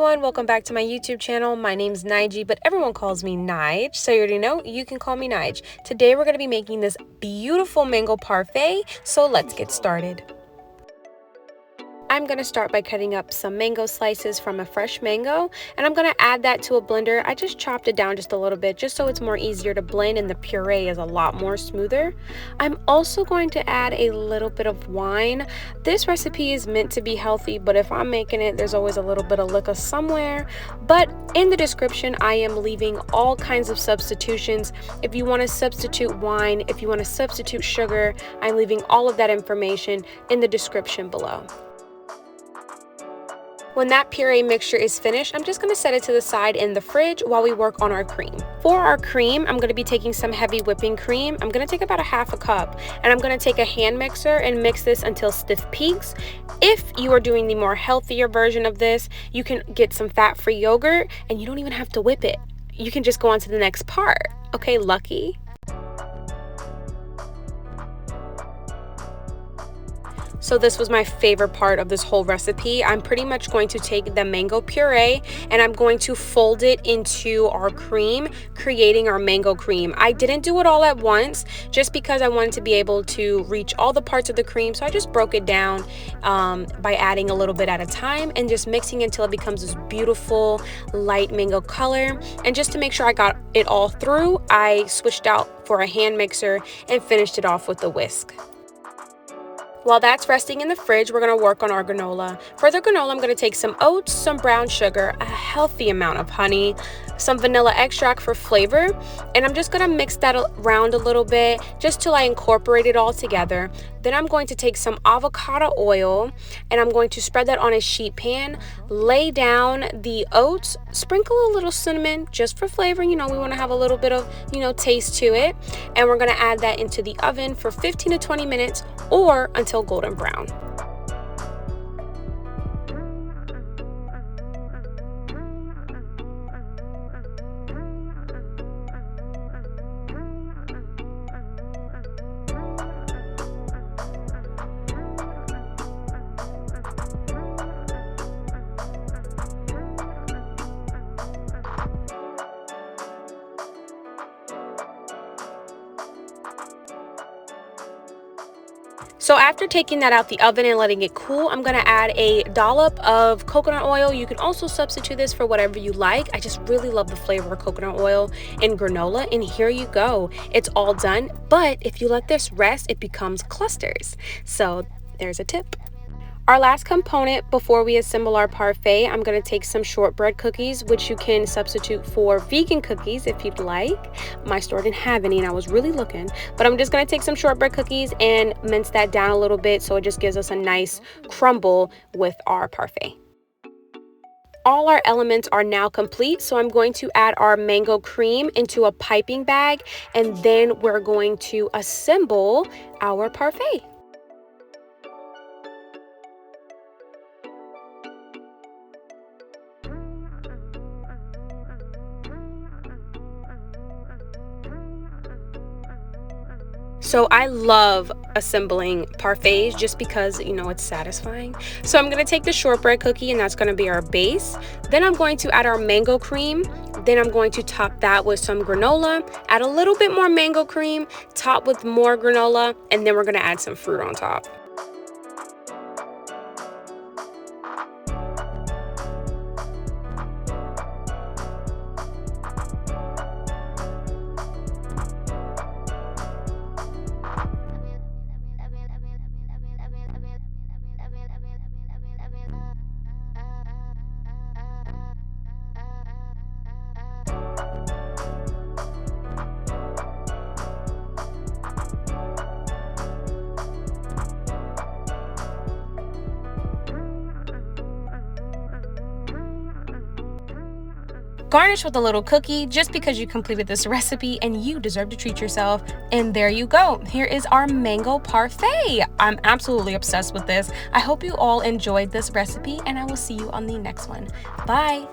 everyone, welcome back to my YouTube channel. My name's Nige, but everyone calls me Nige, so you already know, you can call me Nige. Today we're going to be making this beautiful mango parfait, so let's get started. I'm going to start by cutting up some mango slices from a fresh mango, and I'm going to add that to a blender. I just chopped it down just a little bit just so it's more easier to blend and the puree is a lot more smoother. I'm also going to add a little bit of wine. This recipe is meant to be healthy, but if I'm making it, there's always a little bit of liquor somewhere. But in the description, I am leaving all kinds of substitutions. If you want to substitute wine, if you want to substitute sugar, I'm leaving all of that information in the description below. When that puree mixture is finished, I'm just going to set it to the side in the fridge while we work on our cream. For our cream, I'm going to be taking some heavy whipping cream. I'm going to take about a half a cup, and I'm going to take a hand mixer and mix this until stiff peaks. If you are doing the more healthier version of this, you can get some fat-free yogurt, and you don't even have to whip it. You can just go on to the next part. Okay, lucky? So this was my favorite part of this whole recipe. I'm pretty much going to take the mango puree and I'm going to fold it into our cream, creating our mango cream. I didn't do it all at once just because I wanted to be able to reach all the parts of the cream. So I just broke it down by adding a little bit at a time and just mixing until it becomes this beautiful light mango color. And just to make sure I got it all through, I switched out for a hand mixer and finished it off with a whisk. While that's resting in the fridge, we're going to work on our granola. For the granola, I'm going to take some oats, some brown sugar, a healthy amount of honey, some vanilla extract for flavor, and I'm just going to mix that around a little bit just till I incorporate it all together. Then I'm going to take some avocado oil and I'm going to spread that on a sheet pan, lay down the oats, sprinkle a little cinnamon just for flavor. You know, we want to have a little bit of, taste to it. And we're going to add that into the oven for 15 to 20 minutes or until golden brown. So after taking that out the oven and letting it cool, I'm going to add a dollop of coconut oil. You can also substitute this for whatever you like. I just really love the flavor of coconut oil in granola. And here you go. It's all done. But if you let this rest, it becomes clusters. So there's a tip. Our last component before we assemble our parfait, I'm going to take some shortbread cookies, which you can substitute for vegan cookies if you'd like. My store didn't have any and I was really looking, but I'm just going to take some shortbread cookies and mince that down a little bit so it just gives us a nice crumble with our parfait. All our elements are now complete, so I'm going to add our mango cream into a piping bag and then we're going to assemble our parfait. So I love assembling parfaits just because, it's satisfying. So I'm going to take the shortbread cookie and that's going to be our base. Then I'm going to add our mango cream. Then I'm going to top that with some granola, add a little bit more mango cream, top with more granola, and then we're going to add some fruit on top. Garnish with a little cookie just because you completed this recipe and you deserve to treat yourself. And there you go. Here is our mango parfait. I'm absolutely obsessed with this. I hope you all enjoyed this recipe and I will see you on the next one. Bye.